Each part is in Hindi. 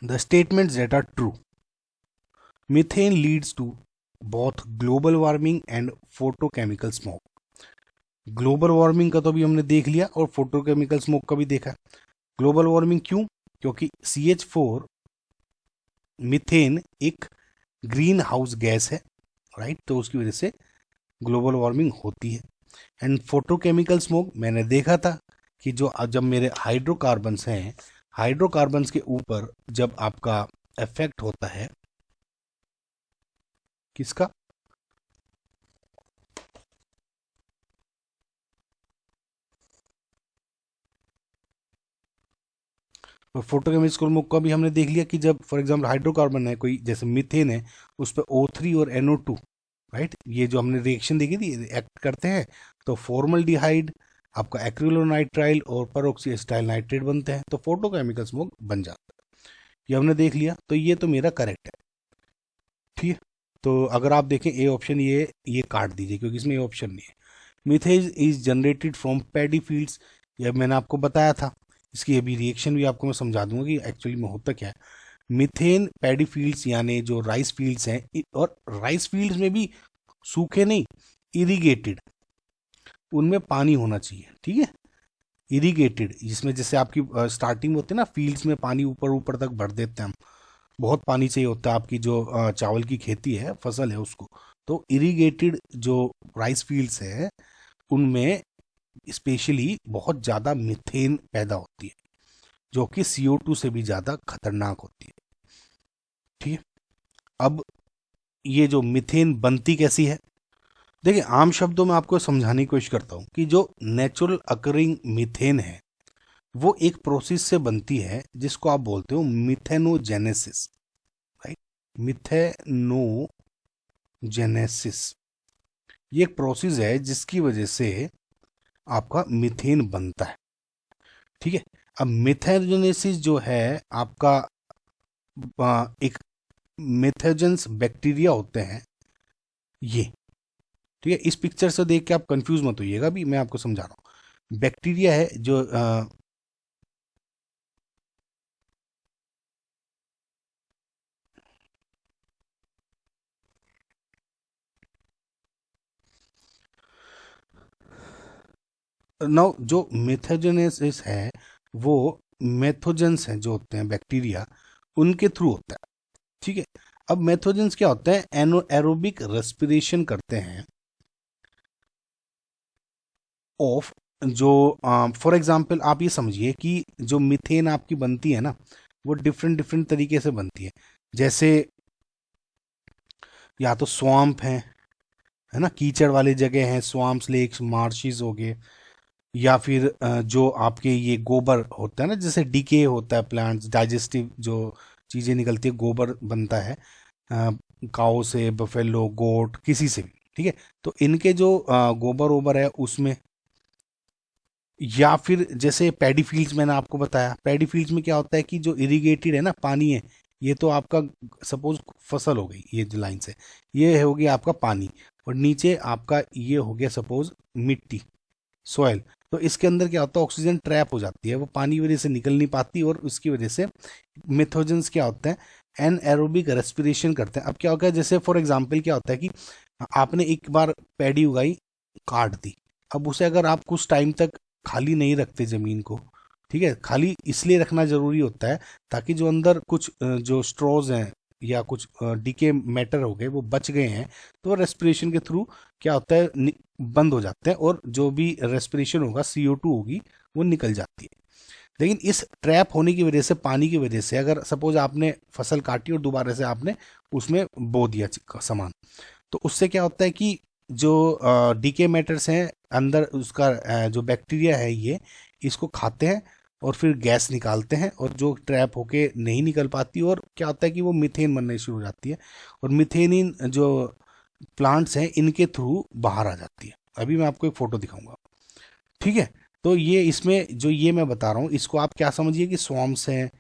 The statements that are true, methane leads to both global warming and photochemical smog. Global warming का तो अभी हमने देख लिया और फोटोकेमिकल स्मोक का भी देखा। ग्लोबल वार्मिंग क्यों? क्योंकि CH4 मीथेन एक ग्रीन हाउस गैस है, राइट, तो उसकी वजह से ग्लोबल वार्मिंग होती है। एंड फोटोकेमिकल स्मोक मैंने देखा था कि जो जब मेरे हाइड्रोकार्बन्स हैं, हाइड्रोकार्बन्स के ऊपर जब आपका इफेक्ट होता है किसका, और फोटोकेमिकल स्मोक का भी हमने देख लिया कि जब फॉर एग्जांपल हाइड्रोकार्बन है कोई, जैसे मीथेन है, उस पर O3 और NO2, राइट, ये जो हमने रिएक्शन देखी थी एक्ट करते हैं, तो फॉर्मल्डिहाइड, आपका एक्रिलोनाइट्राइल और परऑक्सी एसिटाइल नाइट्रेट बनते हैं, तो फोटोकेमिकल स्मोक बन जाता है। ये हमने देख लिया, तो ये तो मेरा करेक्ट है। ठीक है, तो अगर आप देखें ए ऑप्शन, ये काट दीजिए क्योंकि इसमें ए ऑप्शन नहीं है। Methane is generated from paddy fields, ये मैंने आपको बताया था, इसकी अभी रिएक्शन भी आपको मैं समझा दूंगा कि एक्चुअली में होता क्या है। मीथेन पैडी फील्ड्स यानी जो राइस फील्ड्स हैं, और राइस फील्ड्स में भी सूखे नहीं, इरिगेटेड, उनमें पानी होना चाहिए, ठीक है, इरिगेटेड, जिसमें जैसे आपकी स्टार्टिंग में होती है ना, फील्ड्स में पानी ऊपर ऊपर तक भर देते हैं हम, बहुत पानी चाहिए होता है आपकी जो चावल की खेती है, फसल है उसको, तो इरिगेटेड जो राइस फील्ड्स है उनमें स्पेशली बहुत ज़्यादा मीथेन पैदा होती है, जो कि CO2 से भी ज़्यादा खतरनाक होती है। ठीक है, अब ये जो मीथेन बनती कैसी है, देखिए आम शब्दों में आपको समझाने की कोशिश करता हूँ कि जो नेचुरल अकरिंग मीथेन है वो एक प्रोसेस से बनती है जिसको आप बोलते हो मिथेनोजेनेसिस, राइट, मिथेनोजेनेसिस, ये एक प्रोसेस है जिसकी वजह से आपका मीथेन बनता है। ठीक है, अब मिथेनोजेनेसिस जो है आपका एक मिथेजेंस बैक्टीरिया होते हैं ये। ठीक है, इस पिक्चर से देख के आप कंफ्यूज मत होइएगा, भी मैं आपको समझा रहा हूँ। बैक्टीरिया है जो नाउ जो मेथोजेनेसिस है वो मेथोजेंस हैं जो होते हैं बैक्टीरिया, उनके थ्रू होता है। ठीक है, अब मेथोजेंस क्या होता है, एरोबिक रेस्पिरेशन करते हैं ऑफ, जो फॉर एग्जांपल आप ये समझिए कि जो मीथेन आपकी बनती है ना, वो डिफरेंट डिफरेंट तरीके से बनती है। जैसे या तो स्वाम्प है ना, कीचड़ वाली जगह हैं, स्वाम्प्स, लेक्स, मार्शिस हो गए, या फिर जो आपके ये गोबर होता है ना, जैसे डीके होता है प्लांट्स, डाइजेस्टिव जो चीज़ें निकलती है, गोबर बनता है काऊ से, बफेलो, गोट, किसी से भी। ठीक है, तो इनके जो गोबर ओबर है उसमें, या फिर जैसे पैडी फील्ड्स मैंने आपको बताया, पैडी फील्ड्स में क्या होता है कि जो इरिगेटेड है ना, पानी है, ये तो आपका सपोज फसल हो गई, ये जो लाइन से, ये हो गया आपका पानी, और नीचे आपका ये हो गया सपोज मिट्टी, सॉइल, तो इसके अंदर क्या होता है, ऑक्सीजन ट्रैप हो जाती है, वो पानी की वजह से निकल नहीं पाती, और उसकी वजह से मेथोजेंस क्या होते हैं, एन एरोबिक रेस्पिरेशन करते हैं। अब क्या होगा, जैसे फॉर एग्जांपल क्या होता है कि आपने एक बार पैडी उगाई, काट दी, अब उसे अगर आप कुछ टाइम तक खाली नहीं रखते ज़मीन को, ठीक है, खाली इसलिए रखना ज़रूरी होता है ताकि जो अंदर कुछ जो स्ट्रॉज हैं या कुछ डीके मैटर हो गए वो बच गए हैं, तो रेस्पिरेशन के थ्रू क्या होता है, बंद हो जाते हैं, और जो भी रेस्पिरेशन होगा, CO2 होगी, वो निकल जाती है। लेकिन इस ट्रैप होने की वजह से, पानी की वजह से, अगर सपोज आपने फसल काटी और दोबारा से आपने उसमें बो दिया सामान, तो उससे क्या होता है कि जो डीके मैटर्स हैं अंदर, उसका जो बैक्टीरिया है ये इसको खाते हैं और फिर गैस निकालते हैं, और जो ट्रैप होके नहीं निकल पाती, और क्या होता है कि वो मीथेन बनने शुरू हो जाती है, और मीथेन जो प्लांट्स हैं इनके थ्रू बाहर आ जाती है। अभी मैं आपको एक फोटो दिखाऊंगा। ठीक है, तो ये इसमें जो ये मैं बता रहा हूँ, इसको आप क्या समझिए कि स्वॉम्स हैं,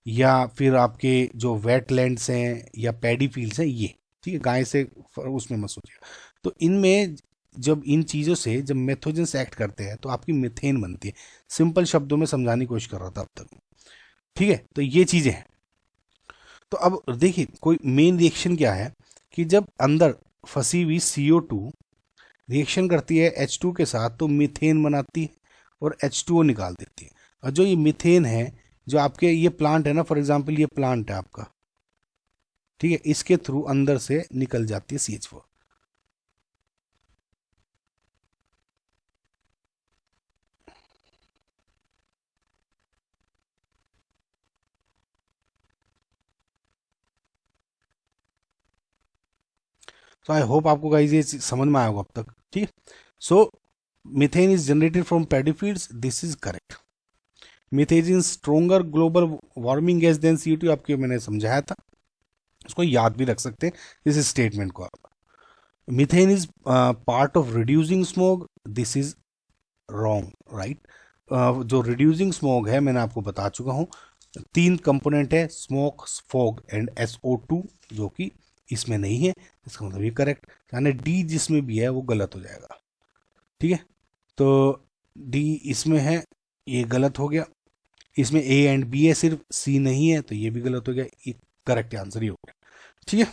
या फिर आपके जो वेटलैंड्स हैं, या पैडी फील्ड्स हैं ये। ठीक है, गाय से उसमें मत सोचिए। तो इनमें जब इन चीज़ों से जब मेथोजेंस एक्ट करते हैं तो आपकी मीथेन बनती है। सिंपल शब्दों में समझाने की कोशिश कर रहा था अब तक। ठीक है, तो ये चीज़ें हैं। तो अब देखिए कोई मेन रिएक्शन क्या है कि जब अंदर फंसी हुई CO2 रिएक्शन करती है H2 के साथ तो मीथेन बनाती है और H2O निकाल देती है। और जो ये मीथेन है, जो आपके ये प्लांट है ना, फॉर एग्जांपल ये प्लांट है आपका, ठीक है, इसके थ्रू अंदर से निकल जाती है CH4। तो आई होप आपको गाइस ये चीज़ समझ में आया होगा अब तक, ठीक है। So methane is generated from paddy fields, this is correct. Methane is stronger global warming gas than CO2, आपके मैंने समझाया था, उसको याद भी रख सकते हैं इस स्टेटमेंट को आप। Methane is part of reducing smoke, this is wrong, right. जो रिड्यूसिंग स्मोक है मैंने आपको बता चुका हूँ, 3 कंपोनेंट है, स्मोक, फॉग एंड SO2, जो कि इसमें नहीं है, इसका मतलब ये करेक्ट, यानी डी जिसमें भी है वो गलत हो जाएगा, ठीक है। तो डी इसमें है, ये गलत हो गया। इसमें A एंड B है, सिर्फ C नहीं है, तो ये भी गलत हो गया, ये करेक्ट आंसर ही हो गया, ठीक है।